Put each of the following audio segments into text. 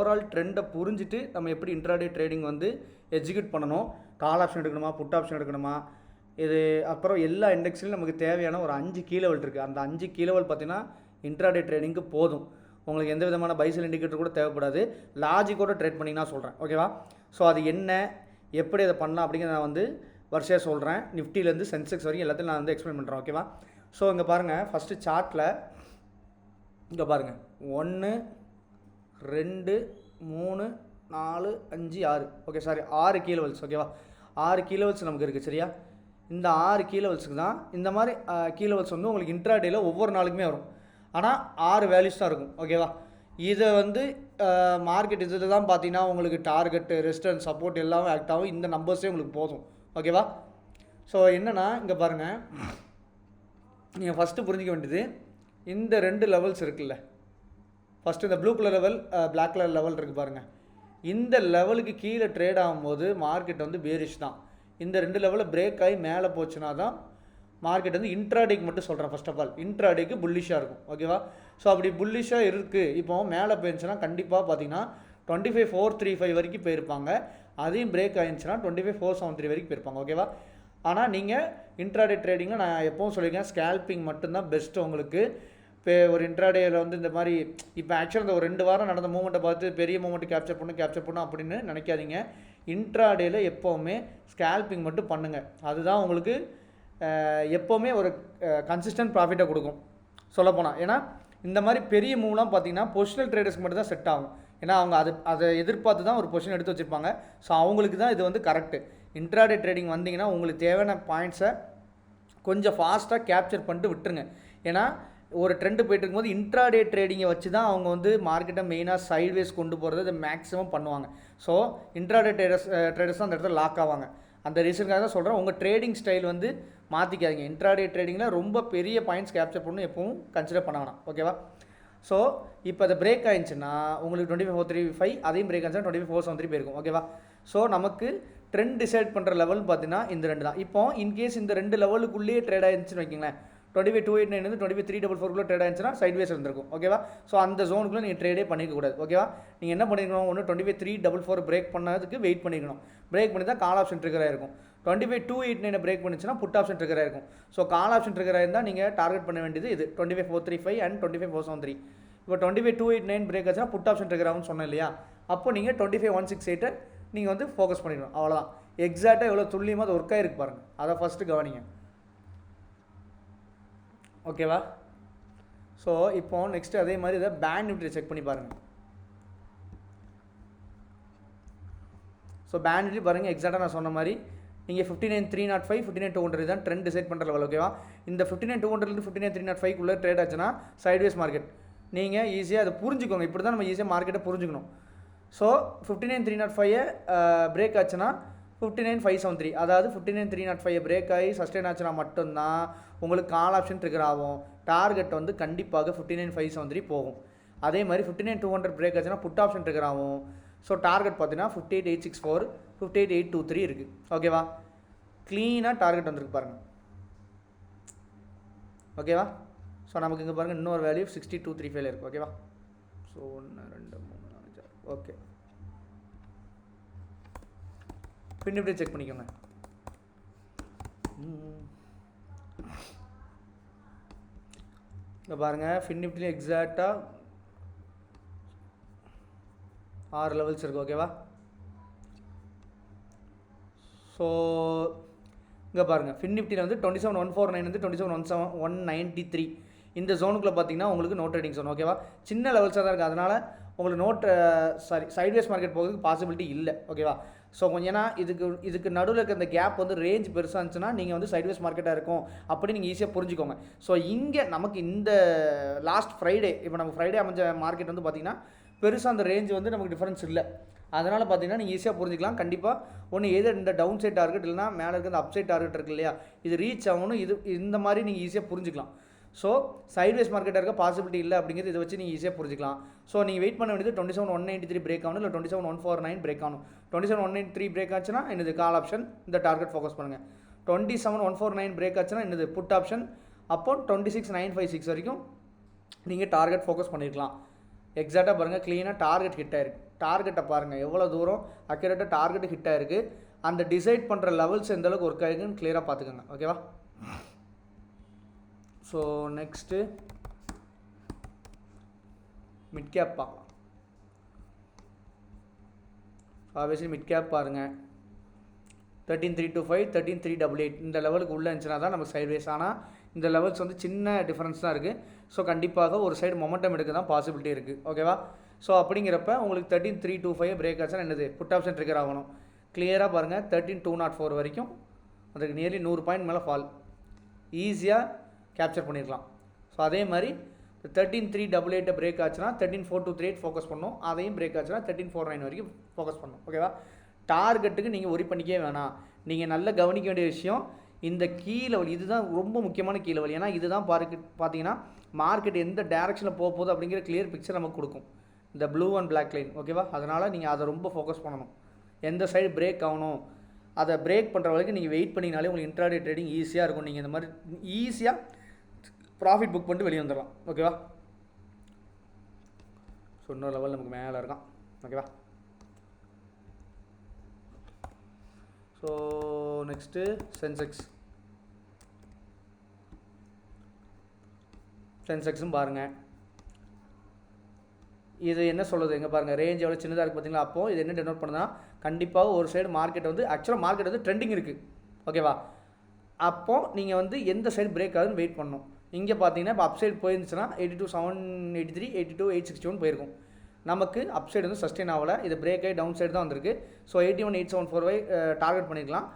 Overall ட்ரெண்டை புரிஞ்சுட்டு நம்ம எப்படி இன்ட்ராடே ட்ரேடிங் வந்து எக்ஸிக்யூட் பண்ணணும். கால் ஆப்ஷன் எடுக்கணுமா, புட் ஆப்ஷன் எடுக்கணுமா, இது அப்புறம் எல்லா இண்டெக்ஸ்லையும் நமக்கு தேவையான ஒரு 5 கீ லெவல் இருக்குது. அந்த 5 கீ லெவல் பார்த்தீங்கன்னா இன்ட்ராடே ட்ரேடிங்க்கு போதும். உங்களுக்கு எந்த விதமான பைசல் இண்டிகேட்டர் கூட தேவைப்படாது. லாஜிக்கோட ட்ரேட் பண்ணிங்கன்னா சொல்கிறேன், ஓகேவா? ஸோ அது என்ன, எப்படி அதை பண்ணலாம் அப்படிங்கிறத நான் வந்து வரிசையாக சொல்கிறேன். நிஃப்டிலேருந்து சென்செக்ஸ் வரைக்கும் எல்லாத்தையும் நான் வந்து எக்ஸ்பிளைன் பண்ணுறேன், ஓகேவா? ஸோ இங்கே பாருங்கள், ஃபஸ்ட்டு சார்ட்டில் இங்கே பாருங்கள், 1 2 3 4 5 6, ஓகே சாரி 6 கீ லெவல்ஸ், ஓகேவா? 6 கீ லெவல்ஸ் நமக்கு இருக்குது, சரியா? இந்த 6 கீ லெவல்ஸுக்கு தான் இந்த மாதிரி கீ லெவல்ஸ் வந்து உங்களுக்கு இன்ட்ராடேயில் ஒவ்வொரு நாளுக்குமே வரும். ஆனால் 6 வேல்யூஸ் தான் இருக்கும், ஓகேவா? இதை வந்து மார்க்கெட் இதில் தான் பார்த்தீங்கன்னா உங்களுக்கு டார்கெட்டு, ரெசிஸ்டன்ஸ், சப்போர்ட் எல்லாமே ஆக்ட் ஆகும். இந்த நம்பர்ஸே உங்களுக்கு போதும், ஓகேவா? ஸோ என்னென்னா இங்கே பாருங்கள், நீங்கள் ஃபஸ்ட்டு புரிஞ்சிக்க வேண்டியது இந்த 2 லெவல்ஸ் இருக்குல்ல. ஃபஸ்ட்டு இந்த blue colour level, black colour level இருக்குது பாருங்கள். இந்த லெவலுக்கு கீழே ட்ரேட் ஆகும்போது மார்க்கெட் வந்து பேரிஷ் தான். இந்த 2 லெவலில் பிரேக் ஆகி மேலே போச்சுன்னா தான் மார்க்கெட் வந்து இன்ட்ராடேக்கு மட்டும் சொல்கிறேன். ஃபர்ஸ்ட் ஆஃப் ஆல் இன்ட்ராடேக்கு புல்லிஷாக இருக்கும், ஓகேவா? ஸோ அப்படி புல்லிஷாக இருக்குது. இப்போ மேலே போயிருந்துச்சுன்னா கண்டிப்பாக பார்த்தீங்கன்னா 25,435 வரைக்கும் போயிருப்பாங்க. அதையும் பிரேக் ஆயிருந்துச்சுன்னா 25,473 வரைக்கும் போயிருப்பாங்க, ஓகேவா? ஆனால் நீங்கள் இன்ட்ராடே ட்ரேடிங்கில் நான் எப்பவும் சொல்லியிருக்கேன், ஸ்கேல்பிங் மட்டும்தான் பெஸ்ட்டு உங்களுக்கு. இப்போ ஒரு இன்ட்ராடேயில் வந்து இந்த மாதிரி இப்போ ஆக்சுவலாக இந்த ஒரு 2 வாரம் நடந்த மூமெண்ட்டை பார்த்து பெரிய மூமெண்ட்டு கேப்சர் பண்ணணும் அப்படின்னு நினைக்காதீங்க. இன்ட்ராடேயில் எப்போவுமே ஸ்கேல்பிங் மட்டும் பண்ணுங்கள். அதுதான் உங்களுக்கு எப்போவுமே ஒரு கன்சிஸ்டன்ட் ப்ராஃபிட்டை கொடுக்கும் சொல்லப்போனால். ஏன்னா இந்த மாதிரி பெரிய மூவ்லாம் பார்த்தீங்கன்னா பொசிஷனல் ட்ரேடர்ஸ்க்கு மட்டும் தான் செட் ஆகும். ஏன்னா அவங்க அதை எதிர்பார்த்து தான் ஒரு பொசிஷன் எடுத்து வச்சுருப்பாங்க. ஸோ அவங்களுக்கு தான் இது வந்து கரெக்டு. இன்ட்ராடே ட்ரேடிங் வந்தீங்கன்னா உங்களுக்கு தேவையான பாயிண்ட்ஸை கொஞ்சம் ஃபாஸ்ட்டாக கேப்சர் பண்ணிட்டு விட்டுருங்க. ஏன்னா ஒரு ட்ரெண்டு போய்ட்டு இருக்கும்போது இன்ட்ராடே ட்ரேடிங்கை வச்சு தான் அவங்க வந்து மார்க்கெட்டை மெயினாக சைட்வேஸ் கொண்டு போகிறது இதை மேக்ஸிமம் பண்ணுவாங்க. ஸோ இன்ட்ராடே ட்ரேடர்ஸ் தான் அந்த இடத்துல லாக் ஆவாங்க. அந்த ரீசனுக்காக தான் சொல்கிறேன், உங்கள் ட்ரேடிங் ஸ்டைல் வந்து மாற்றிக்காதீங்க. இன்ட்ராடே ட்ரேடிங்கில் ரொம்ப பெரிய பாயிண்ட்ஸ் கேப்சர் பண்ணணும் எப்பவும் கன்சிடர் பண்ண வேணாம், ஓகேவா? ஸோ இப்போ அதை பிரேக் ஆயிடுச்சுன்னா உங்களுக்கு 25,435, அதையும் பிரேக் ஆச்சுன்னா 25,473 போயிருக்கும், ஓகேவா? ஸோ நமக்கு ட்ரெண்ட் டிசைட் பண்ணுற லெவல் பார்த்தீங்கன்னா இந்த 2 தான். இப்போ இன்கேஸ் இந்த 2 லெவலுக்குள்ளேயே ட்ரேட் ஆயிருந்துச்சுன்னு வைக்கிங்களேன், 25,289 வந்து 25,344 ட்ரேட் ஆயிருந்துச்சுன்னா சைட்வேஸ் இருந்திருக்கும், ஓகேவா? ஸோ அந்த ஜோனுக்குள்ளே நீங்கள் ட்ரேடே பண்ணிக்கக்கூடாது, ஓகேவா? நீங்கள் என்ன பண்ணிக்கணும், ஒன்று 25,344 பிரேக் பண்ணதுக்கு வெயிட் பண்ணிக்கணும். பிரேக் பண்ணி தான் கால் ஆப்ஷன் ட்ரிகர் ஆயிருக்கும். 25,289 பிரேக் பண்ணிச்சுன்னா புட் ஆப்ஷன் ட்ரிகர் ஆயிருக்கும். ஸோ கால் ஆப்ஷன் ட்ரிகர் ஆயிருந்தால் நீங்கள் டார்கெட் பண்ண வேண்டியது இது 25,435 அண்ட் 25,473. இப்போ 25,289 பிரேக் ஆச்சுன்னா புட் ஆப்ஷன் ட்ரிகர் ஆகும்னு சொன்னேன் இல்லையா? அப்போ நீங்கள் 25,168 நீங்கள் வந்து ஃபோக்கஸ் பண்ணிக்கணும், அவ்வளோதான். எக்ஸாக்டாக எவ்வளோ துல்லியமாக அது ஒர்க் ஆகிருக்கு பாருங்கள், அதை ஃபஸ்ட்டு கவனிங்க, ஓகேவா? ஸோ இப்போ நெக்ஸ்ட்டு அதே மாதிரி இதை பேங்க் நிஃப்டி செக் பண்ணி பாருங்கள். ஸோ பேங்க் நிஃப்டி பாருங்கள், எக்ஸாக்டாக நான் சொன்ன மாதிரி நீங்கள் 59,305 59,200 தான் ட்ரெண்ட் டிசைட் பண்ணுற லெவல், ஓகேவா? இந்த 59,200 59,305 ட்ரேட் ஆச்சுன்னா சைட்வேஸ் மார்க்கெட். நீங்கள் ஈஸியாக அதை புரிஞ்சுக்கோங்க. இப்படி தான் நம்ம ஈஸியாக மார்க்கெட்டை புரிஞ்சுக்கணும். ஸோ 59,305 பிரேக் ஆச்சுன்னா 59,573, அதாவது 59,305 பிரேக் ஆகி சஸ்டெயின் ஆச்சுன்னா மட்டும்தான் உங்களுக்கு கால் ஆப்ஷன் ட்ரிகர் ஆகும். டார்கெட் வந்து கண்டிப்பாக 59,573 போகும். அதே மாதிரி 59,200 பிரேக் ஆச்சுன்னா புட் ஆப்ஷன் ட்ரிகர் ஆகும். ஸோ டார்கெட் பார்த்தீங்கன்னா 58,864 58,823 இருக்குது, ஓகேவா? க்ளீனாக டார்கெட் வந்துருக்கு பாருங்கள், ஓகேவா? ஸோ நமக்கு இங்கே பாருங்கள் இன்னொரு வேல்யூ 62,355 இருக்குது, ஓகேவா? So 1 2 3 4 5 okay. பின் இப்படி செக் பண்ணிக்கோங்க. இங்கே பாருங்கள், ஃபின் நிஃப்டியில் எக்ஸாக்டாக 6 லெவல்ஸ் இருக்குது, ஓகேவா? ஸோ இங்கே பாருங்கள், ஃபின் நிஃப்டியில் வந்து 27,149 வந்து 27,193 இந்த ஜோனுக்குள்ளே பார்த்தீங்கன்னா உங்களுக்கு நோ ட்ரேடிங் ஜோன், ஓகேவா? சின்ன லெவல்ஸாக தான் இருக்குது. அதனால் உங்களுக்கு சைட்வேஸ் மார்க்கெட் போகிறதுக்கு பாசிபிலிட்டி இல்லை, ஓகேவா? ஸோ கொஞ்சம் ஏன்னா இதுக்கு நடுவில் இருக்க இந்த கேப் வந்து ரேஞ்ச் பெருசாக இருந்துச்சுன்னா நீங்கள் வந்து சைட்வேஸ் மார்க்கெட்டாக இருக்கும் அப்படி நீங்கள் ஈஸியாக புரிஞ்சுக்கோங்க. ஸோ இங்கே நமக்கு இந்த லாஸ்ட் ஃப்ரைடே, இப்போ நம்ம ஃப்ரைடே அமைஞ்ச மார்க்கெட் வந்து பார்த்திங்கன்னா பெருசாக அந்த ரேஞ்ச் வந்து நமக்கு டிஃபரன்ஸ் இல்லை. அதனால் பார்த்தீங்கன்னா நீங்கள் ஈஸியாக புரிஞ்சிக்கலாம். கண்டிப்பாக ஒன்று எது இந்த டவுன் சைட் டார்கெட் இல்லைனா மேலே இருக்க இந்த அப் சைட் டார்கெட் இருக்குது இல்லையா, இது ரீச் ஆகணும். இந்த மாதிரி நீங்கள் ஈஸியாக புரிஞ்சிக்கலாம். ஸோ சைட்வேஸ் மார்க்கெட்டாக இருக்க பாசிபிலிட்டி இல்லை அப்படிங்கிறது இதை வச்சு நீங்கள் ஈஸியாக புரிஞ்சிக்கலாம். ஸோ நீங்கள் வெயிட் பண்ண வேண்டியது 27,193 பிரேக் ஆகணும், இல்லை 27,149 பிரேக் ஆகணும். 27,193 பிரேக் ஆச்சுன்னா என்னது கால் ஆப்ஷன், இந்த டார்கெட் ஃபோக்கஸ் பண்ணுங்கள். 27,149 பிரேக் ஆச்சுன்னா என்னது புட் ஆப்ஷன். அப்போ 26,956 வரைக்கும் நீங்கள் டார்கெட் ஃபோக்கஸ் பண்ணியிருக்கலாம். எக்ஸாக்டாக பாருங்கள், க்ளீனாக டார்கெட் ஹிட் ஆயிருக்கு. டார்கெட்டை பாருங்கள் எவ்வளோ தூரம் அக்யூரேட்டாக டார்கெட் ஹிட் ஆயிருக்கு. அந்த டிசைட் பண்ணுற லெவல்ஸ் எந்த அளவுக்கு ஒர்க் ஆகிருக்குன்னு கிளியராக பார்த்துக்கோங்க. ஓகேவா? ஸோ நெக்ஸ்ட்டு மிட் கேப் பார்க்கலாம். ஆப்வியஸ்லி மிட் கேப் பாருங்கள், 13,325 13,388 இந்த லெவலுக்கு உள்ளே இருந்துச்சுன்னா தான் நமக்கு சைட்வேஸ். ஆனால் இந்த லெவல்ஸ் வந்து சின்ன டிஃப்ரென்ஸ் தான் இருக்குது. ஸோ கண்டிப்பாக ஒரு சைடு மொமெண்டம் எடுக்க தான் பாசிபிலிட்டி இருக்குது. ஓகேவா? ஸோ அப்படிங்கிறப்ப உங்களுக்கு 13,325 பிரேக் ஆச்சுன்னா என்னது, புட் ஆப்ஷன் ட்ரிகர் ஆகணும். கிளியராக பாருங்கள், 13,204 வரைக்கும் அதுக்கு நியர்லி 100 பாயிண்ட் மேலே ஃபால் ஈஸியாக கேப்சர் பண்ணிடலாம். ஸோ அதே மாதிரி 13,388 பிரேக் ஆச்சுன்னா 13,428 ஃபோக்கஸ் பண்ணணும். அதையும் பிரேக் ஆச்சுன்னா 13,409 வரைக்கும் ஃபோக்கஸ் பண்ணணும். ஓகேவா? டார்கெட்டுக்கு நீங்கள் ஒரி பண்ணிக்கவே வேணாம். நீங்கள் நல்லா கவனிக்க வேண்டிய விஷயம் இந்த கீ லெவல், இதுதான் ரொம்ப முக்கியமான கீ லெவல். ஏன்னா இதுதான் பார்த்தீங்கன்னா மார்க்கெட் எந்த டேரெக்ஷனில் போக போகுது அப்படிங்கிற கிளியர் பிக்சர் நமக்கு கொடுக்கும், இந்த ப்ளூ அண்ட் பிளாக் லைன். ஓகேவா? அதனால் நீங்கள் அதை ரொம்ப ஃபோக்கஸ் பண்ணணும். எந்த சைடு பிரேக் ஆகணும், அதை பிரேக் பண்ணுற வரைக்கும் நீங்கள் வெயிட் பண்ணிங்கனாலே உங்களுக்கு இன்ட்ராடே ட்ரேடிங் ஈஸியாக இருக்கும். நீங்கள் இந்த மாதிரி ஈஸியாக ப்ராஃபிட் புக் பண்ணிட்டு வெளியே வந்துடலாம். ஓகேவா? ஸோ இன்னொரு லெவல் நமக்கு மேலே இருக்கான். ஓகேவா? ஸோ நெக்ஸ்ட்டு சென்செக்ஸும் பாருங்கள். இது என்ன சொல்லுது, எங்கே பாருங்கள், ரேஞ்ச் எவ்வளோ சின்னதாக இருக்குது பார்த்தீங்களா? அப்போது இது என்ன டெனோட் பண்ணுதுன்னா கண்டிப்பாக ஒரு சைடு மார்க்கெட் வந்து ஆக்சுவலாக மார்க்கெட் வந்து ட்ரெண்டிங் இருக்குது. ஓகேவா? அப்போது நீங்கள் வந்து எந்த சைடு பிரேக் ஆகுதுன்னு வெயிட் பண்ணணும். இங்கே பார்த்தீங்கன்னா இப்போ அப் சைடு போயிருந்துச்சுன்னா 82,783 82,861 போயிருக்கும். நமக்கு அப் சைடு வந்து சஸ்டெயின் ஆகலை, இது பிரேக் ஆகி டவுன் சைடு தான் வந்திருக்கு. ஸோ 81,874 டார்கெட் பண்ணிக்கலாம்.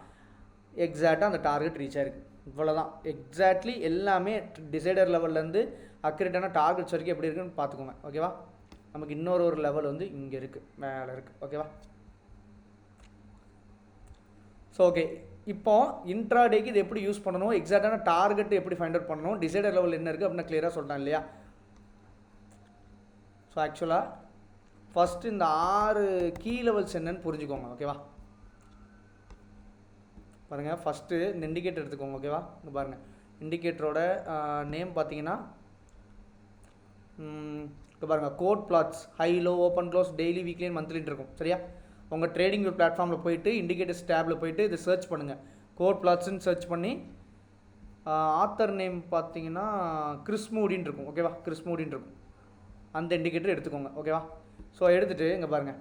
எக்ஸாக்டாக அந்த டார்கெட் ரீச் ஆயிருக்கு. இவ்வளோதான். எக்ஸாக்ட்லி எல்லாமே டிசைடர் லெவல்லேருந்து அக்யூரேட்டான டார்கெட்ஸ் வரைக்கும் எப்படி இருக்குன்னு பார்த்துக்கோங்க. ஓகேவா? நமக்கு இன்னொரு லெவல் வந்து இங்கே இருக்குது, மேலே இருக்குது. ஓகேவா? ஸோ ஓகே, இப்போ இன்ட்ராடேக்கு இது எப்படி யூஸ் பண்ணணும், எக்ஸாக்டான டார்கெட் எப்படி ஃபைண்ட் அவுட் பண்ணணும், டிசைடர் லெவல் என்ன இருக்குது அப்படின்னு கிளியராக சொல்லிட்டேன் இல்லையா? ஸோ ஆக்சுவலாக ஃபஸ்ட்டு இந்த 6 கீ லெவல்ஸ் என்னன்னு புரிஞ்சுக்கோங்க. ஓகேவா? பாருங்கள், ஃபஸ்ட்டு இந்த இண்டிகேட்டர் எடுத்துக்கோங்க. ஓகேவா? இங்கே பாருங்கள், இண்டிகேட்டரோட நேம் பார்த்தீங்கன்னா இப்போ பாருங்கள், code plots high low open close daily weekly மந்த்லின்னு இருக்கும். சரியா? உங்கள் ட்ரேடிங் பிளாட்ஃபார்மில் போயிட்டு இண்டிகேட்டர்ஸ் டேப்பில் போயிட்டு இது சர்ச் பண்ணுங்கள். கோட் பிளாட்ஸ்ன்னு சர்ச் பண்ணி ஆத்தர் நேம் பார்த்தீங்கன்னா கிறிஸ் மூடின்னு இருக்கும். ஓகேவா? கிறிஸ் மூடின்னு இருக்கும். அந்த இண்டிகேட்டர் எடுத்துக்கோங்க. ஓகேவா? ஸோ எடுத்துகிட்டு இங்கே பாருங்கள்,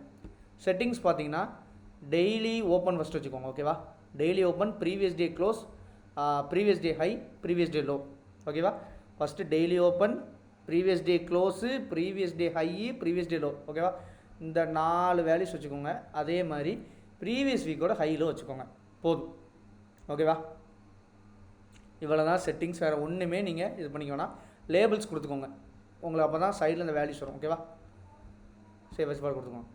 செட்டிங்ஸ் பார்த்தீங்கன்னா டெய்லி ஓப்பன் ஃபஸ்ட்டு வச்சுக்கோங்க. ஓகேவா? Daily open, previous day close, previous day high, previous day low. ஓகேவா? First daily open, previous day close, previous day high, previous day low. ஓகேவா? இந்த 4 வேல்யூஸ் வச்சுக்கோங்க. அதே மாதிரி ப்ரீவியஸ் வீக்கோட ஹை லோ வச்சுக்கோங்க. போதும். ஓகேவா? இவ்வளோ தான் செட்டிங்ஸ். வேறு ஒன்றுமே நீங்கள் இது பண்ணிக்கோன்னா லேபிள்ஸ் கொடுத்துக்கோங்க. உங்களுக்கு அப்போ தான் சைடில் இந்த வேல்யூஸ் வரும். ஓகேவா? சேவ் வச்சு பால் கொடுத்துக்கோங்க.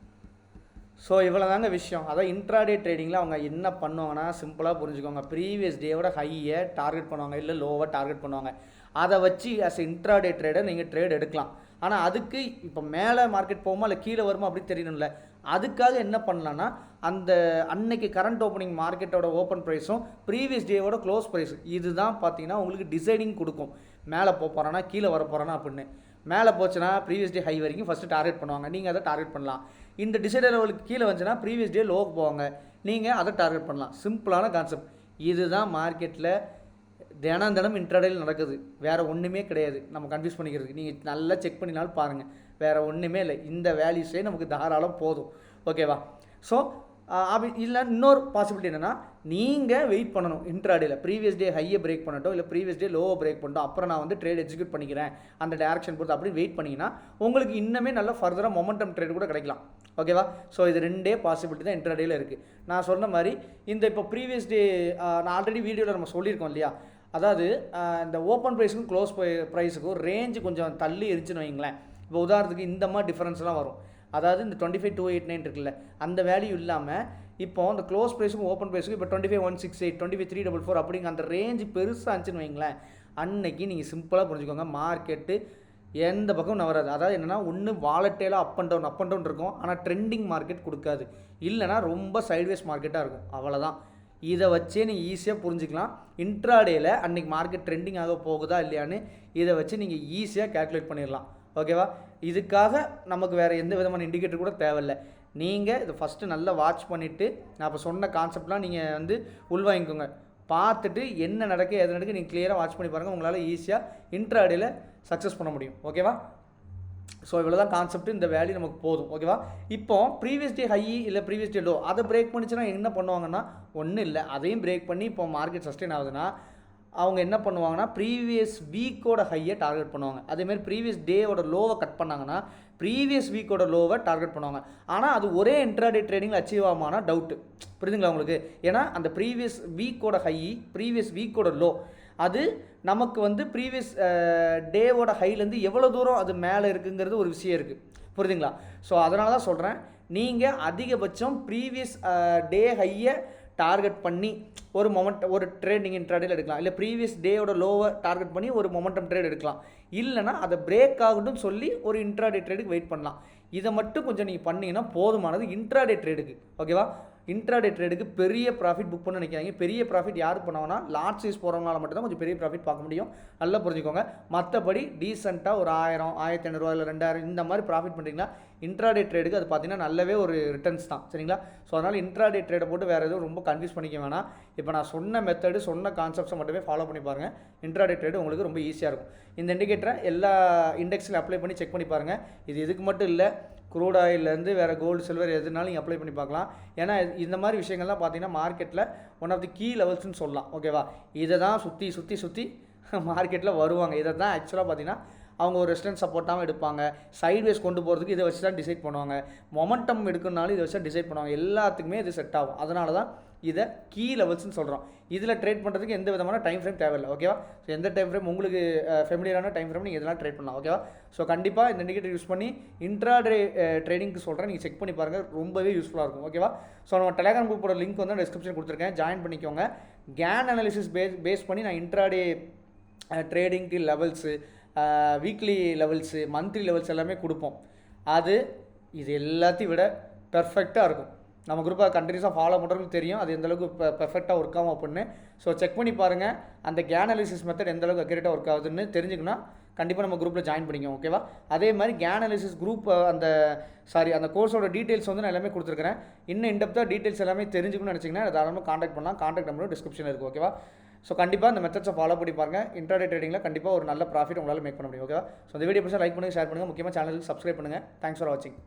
ஸோ இவ்வளோ தாங்க விஷயம். அதான் இன்ட்ராடே ட்ரேடிங்கில் அவங்க என்ன பண்ணுவாங்கன்னா சிம்பிளாக புரிஞ்சுக்கோங்க. ப்ரீவியஸ் டேவோட ஹையை டார்கெட் பண்ணுவாங்க, இல்லை லோவாக டார்கெட் பண்ணுவாங்க. அதை வச்சு ஆஸ் இன்ட்ராடே ட்ரேடர் நீங்கள் ட்ரேட் எடுக்கலாம். ஆனால் அதுக்கு இப்போ மேலே மார்க்கெட் போகுமா இல்லை கீழே வருமா அப்படின்னு தெரியணும்ல. அதுக்காக என்ன பண்ணலான்னா அந்த அன்னைக்கு கரண்ட் ஓப்பனிங் மார்க்கெட்டோட ஓப்பன் ப்ரைஸும் ப்ரீவியஸ் டேவோட க்ளோஸ் ப்ரைஸ் இதுதான் பார்த்தீங்கன்னா உங்களுக்கு டிசைடிங் கொடுக்கும். மேலே போகிறானா கீழே வர போகிறானா அப்படின்னு. மேலே போச்சுன்னா ப்ரீவியஸ் டே ஹை வரைக்கும் ஃபஸ்ட்டு டார்கெட் பண்ணுவாங்க, நீங்கள் அதை டார்கெட் பண்ணலாம். இந்த டிசைடர் லெவலுக்கு கீழே வந்துச்சுன்னா ப்ரீவியஸ் டே லோவுக்கு போவாங்க, நீங்கள் அதை டார்கெட் பண்ணலாம். சிம்பிளான கான்செப்ட். இதுதான் மார்க்கெட்டில் தினம் இன்ட்ராடேயில் நடக்குது. வேறு ஒன்றுமே கிடையாது நம்ம கன்ஃபியூஸ் பண்ணிக்கிறதுக்கு. நீங்கள் நல்லா செக் பண்ணினாலும் பாருங்கள், வேறு ஒன்றுமே இல்லை. இந்த வேல்யூஸே நமக்கு தாராளம் போதும். ஓகேவா? ஸோ இல்லை இன்னொரு பாசிபிலிட்டி என்னென்னா நீங்கள் வெயிட் பண்ணணும் இன்ட்ராடேயில். ப்ரீவியஸ் டே ஹையை பிரேக் பண்ணட்டும், இல்லை ப்ரீவியஸ் டே லோவை பிரேக் பண்ணட்டும், அப்புறம் நான் வந்து ட்ரேட் எக்ஸிக்யூட் பண்ணிக்கிறேன் அந்த டேரக்ஷன் பொறுத்து அப்படின்னு வெயிட் பண்ணிங்கன்னா உங்களுக்கு இன்னுமே நல்ல ஃபர்தராக மொமெண்டம் ட்ரேட் கூட கிடைக்கலாம். ஓகேவா? ஸோ இது 2 பாசிபிலிட்டி தான் இன்ட்ராடேயில் இருக்குது. நான் சொன்ன மாதிரி இந்த இப்போ ப்ரீவியஸ் டே நான் ஆல்ரெடி வீடியோவில் நம்ம சொல்லியிருக்கோம் இல்லையா, அதாவது இந்த ஓப்பன் ப்ரைஸுக்கும் க்ளோஸ் ப்ரைஸுக்கும் ரேஞ்சு கொஞ்சம் தள்ளி இருந்துச்சுன்னு வைங்களேன். இப்போ உதாரணத்துக்கு இந்த மாதிரி டிஃப்ரென்ஸ்லாம் வரும். அதாவது இந்த 25,289 இருக்குல்ல, அந்த வேல்யூ இல்லாமல் இப்போ அந்த க்ளோஸ் ப்ரைஸுக்கும் ஓப்பன் ப்ரைஸுக்கும் இப்போ 25,168 25,344 அப்படிங்கிற அந்த ரேஞ்சு பெருசாக இருந்துச்சுன்னு வைங்களேன். அன்னைக்கு நீங்கள் சிம்பிளாக புரிஞ்சுக்கோங்க, மார்க்கெட்டு எந்த பக்கம் நவராது. அதாவது என்னென்னா ஒன்று வாலட்டைலாக அப் அண்ட் டவுன் இருக்கும், ஆனால் ட்ரெண்டிங் மார்க்கெட் கொடுக்காது. இல்லைனா ரொம்ப சைட்வேஸ் மார்க்கெட்டாக இருக்கும். அவ்வளோதான். இதை வச்சே நீங்கள் ஈஸியாக புரிஞ்சுக்கலாம். இன்ட்ராடேயில் அன்றைக்கி மார்க்கெட் ட்ரெண்டிங் ஆக போகுதா இல்லையான்னு இதை வச்சு நீங்கள் ஈஸியாக கேல்குலேட் பண்ணிடலாம். ஓகேவா? இதுக்காக நமக்கு வேறு எந்த விதமான இண்டிகேட்டர் கூட தேவையில்லை. நீங்கள் இதை ஃபஸ்ட்டு நல்லா வாட்ச் பண்ணிவிட்டு நான் இப்போ சொன்ன கான்செப்ட்லாம் நீங்கள் வந்து உள்வாங்கிக்கோங்க. பார்த்துட்டு என்ன நடக்கு எது நடக்கு நீங்கள் கிளியராக வாட்ச் பண்ணி பாருங்கள். உங்களால் ஈஸியாக இன்ட்ராடேல சக்ஸஸ் பண்ண முடியும். ஓகேவா? ஸோ இவ்வளோ தான் கான்செப்ட். இந்த வேல்யூ நமக்கு போதும். ஓகேவா? இப்போ ப்ரீவியஸ் டே ஹை இல்லை ப்ரீவியஸ் டே லோ அதை பிரேக் பண்ணிச்சுன்னா என்ன பண்ணுவாங்கன்னா, ஒன்றும் இல்லை, அதையும் பிரேக் பண்ணி இப்போ மார்க்கெட் சஸ்டெயின் ஆகுதுன்னா அவங்க என்ன பண்ணுவாங்கன்னா ப்ரீவியஸ் வீக்கோட ஹையை டார்கெட் பண்ணுவாங்க. அதேமாதிரி ப்ரீவியஸ் டேவோட லோவை கட் பண்ணாங்கன்னா ப்ரீவியஸ் வீக்கோட லோவை டார்கெட் பண்ணுவாங்க. ஆனால் அது ஒரே இன்ட்ராடே ட்ரேடிங்கில் அச்சீவ் ஆகுமானா டவுட்டு. புரியுதுங்களா உங்களுக்கு? ஏன்னா அந்த ப்ரீவியஸ் வீக்கோட ஹை ப்ரீவியஸ் வீக்கோட லோ அது நமக்கு வந்து ப்ரீவியஸ் டேவோட ஹைலேருந்து எவ்வளோ தூரம் அது மேலே இருக்குங்கிறது ஒரு விஷயம் இருக்குது. புரியுதுங்களா? ஸோ அதனால தான் சொல்கிறேன், நீங்கள் அதிகபட்சம் ப்ரீவியஸ் டே ஹையை டார்கெட் பண்ணி ஒரு ட்ரேட் நீங்கள் இன்ட்ராடேல எடுக்கலாம். இல்லை ப்ரீவியஸ் டேயோட லோவை டார்கெட் பண்ணி ஒரு மொமெண்டம் ட்ரேட் எடுக்கலாம். இல்லைனா அதை பிரேக் ஆகட்டும் சொல்லி ஒரு இன்ட்ராடே ட்ரேடுக்கு வெயிட் பண்ணலாம். இதை மட்டும் கொஞ்சம் நீங்கள் பண்ணிங்கன்னா போதுமானது இன்ட்ராடே ட்ரேடுக்கு. ஓகேவா? இன்ட்ராடே ட்ரேடுக்கு பெரிய ப்ராஃபிட் புக் பண்ண நினைக்கிறாங்க. பெரிய ப்ராஃபிட் யார் பண்ணுவாங்கன்னா லார்ஜ் சைஸ் போகிறவங்களால மட்டும் தான் கொஞ்சம் பெரிய ப்ராஃபிட் பார்க்க முடியும். நல்லா புரிஞ்சுக்கோங்க. மற்றபடி டீசெண்டாக ஒரு 1000, 1500 இல்லை 2000 இந்த மாதிரி ப்ராஃபிட் பண்ணிங்கன்னா இன்ட்ராடே ட்ரேடுக்கு அது பார்த்தீங்கன்னா நல்லாவே ஒரு ரிட்டர்ன்ஸ் தான். சரிங்களா? ஸோ அதனால் இன்ட்ராடே ட்ரேடை போட்டு வேறு எதுவும் ரொம்ப கன்ஃபியூஸ் பண்ணிக்க வேணாம். இப்போ நான் சொன்ன மெத்தடு சொன்ன கான்செப்ட்ஸை மட்டுமே ஃபாலோ பண்ணி பாருங்கள். இன்ட்ராடே ட்ரேடு உங்களுக்கு ரொம்ப ஈஸியாக இருக்கும். இந்த இண்டிகேட்டரை எல்லா இண்டெக்ஸில் அப்ளை பண்ணி செக் பண்ணி பாருங்கள். இது இதுக்கு மட்டும் இல்லை, க்ரூட் ஆயிலேருந்து வேறு கோல்டு சில்வர் எதுனாலும் நீங்கள் அப்ளை பண்ணி பார்க்கலாம். ஏன்னா இந்த மாதிரி விஷயங்கள்லாம் பார்த்தீங்கன்னா மார்க்கெட்டில் ஒன் ஆஃப் தி கீ லெவல்ஸ்னு சொல்லலாம். ஓகேவா? இதை தான் சுற்றி மார்க்கெட்டில் வருவாங்க. இதை தான் ஆக்சுவலாக பார்த்தீங்கன்னா அவங்க ஒரு ரெசிஸ்டன்ஸ் சப்போர்ட்டாகவும் எடுப்பாங்க. சைட்வேஸ் கொண்டு போகிறதுக்கு இதை வச்சு தான் டிசைட் பண்ணுவாங்க. மொமெண்டம் எடுக்கணுனாலும் இதை வச்சு தான் டிசைட் பண்ணுவாங்க. எல்லாத்துக்குமே இது செட் ஆகும். அதனால தான் இதை கீ லெவல்ஸ்னு சொல்கிறோம். இதில் ட்ரேட் பண்ணுறதுக்கு எந்த விதமான டைம் ஃப்ரேம் தேவையில்லை. ஓகேவா? ஸோ எந்த டைம் ஃப்ரேம் உங்களுக்கு ஃபெமிலியரான டைம் ஃப்ரேம் நீங்கள் இதெல்லாம் ட்ரேட் பண்ணலாம். ஓகேவா? ஸோ கண்டிப்பாக இந்த இண்டிகேட்டர் யூஸ் பண்ணி இன்ட்ராடே ட்ரேடிங்க்கு சொல்கிறேன், நீங்கள் செக் பண்ணி பாருங்கள். ரொம்பவே யூஸ்ஃபுல்லாக இருக்கும். ஓகேவா? ஸோ நம்ம டெலிகிராம் குரூப்போட லிங்க் வந்து டிஸ்கிரிப்ஷன் கொடுத்துருக்கேன், ஜாயின் பண்ணிக்கோங்க. கேன் அனாலிசிஸ் பேஸ் பண்ணி நான் இன்ட்ராடே ட்ரேடிங்க்கு levels, weekly levels, monthly levels எல்லாமே கொடுப்போம். இது எல்லாத்தையும் விட பெர்ஃபெக்டாக இருக்கும். நம்ம குரூப்பை கண்டினியூஸாக ஃபாலோ பண்ணுறதுக்கு தெரியும் அது எந்தளவுக்கு பெர்ஃபெக்டாக ஒர்க் ஆகும் அப்படின்னு. ஸோ செக் பண்ணி பாருங்கள். அந்த கேன் அனாலிசிஸ் மெத்தட் எந்தளவுக்கு அக்யூரேட்டாக ஒர்க் ஆகுதுன்னு தெரிஞ்சுக்கணும்னா கண்டிப்பாக நம்ம குரூப்பில் ஜாயின் பண்ணிக்கோங்க. ஓகேவா? அதே மாதிரி கேன் அனாலிசிஸ் குரூப் அந்த கோர்ஸோட டீட்டெயில்ஸ் வந்து நான் எல்லாமே கொடுத்துருக்கிறேன். இன்னும் இன்டெப்த்தாக டீட்டெயில்ஸ் எல்லாமே தெரிஞ்சுக்கணும்னு நினச்சிங்கன்னா தாராளமாக காண்டாக்ட் பண்ணலாம். காண்டாக்ட் நம்பரும் டிஸ்கிரிப்ஷனில் இருக்குது. ஓகேவா? ஸோ கண்டிப்பாக இந்த மெத்தட்ஸை ஃபாலோ பண்ணி பாருங்கள். இன்ட்ராடே ட்ரேடிங்கில் கண்டிப்பாக ஒரு நல்ல ப்ராஃபிட் உங்களால் மேக் பண்ண முடியும். ஓகேவா? ஸோ இந்த வீடியோ பிடிச்சா லைக் பண்ணுங்கள், ஷேர் பண்ணுங்கள். முக்கியமாக சேனலுக்கு சப்ஸ்கிரைப் பண்ணுங்கள். தேங்க்ஸ் ஃபார் வாட்சிங்.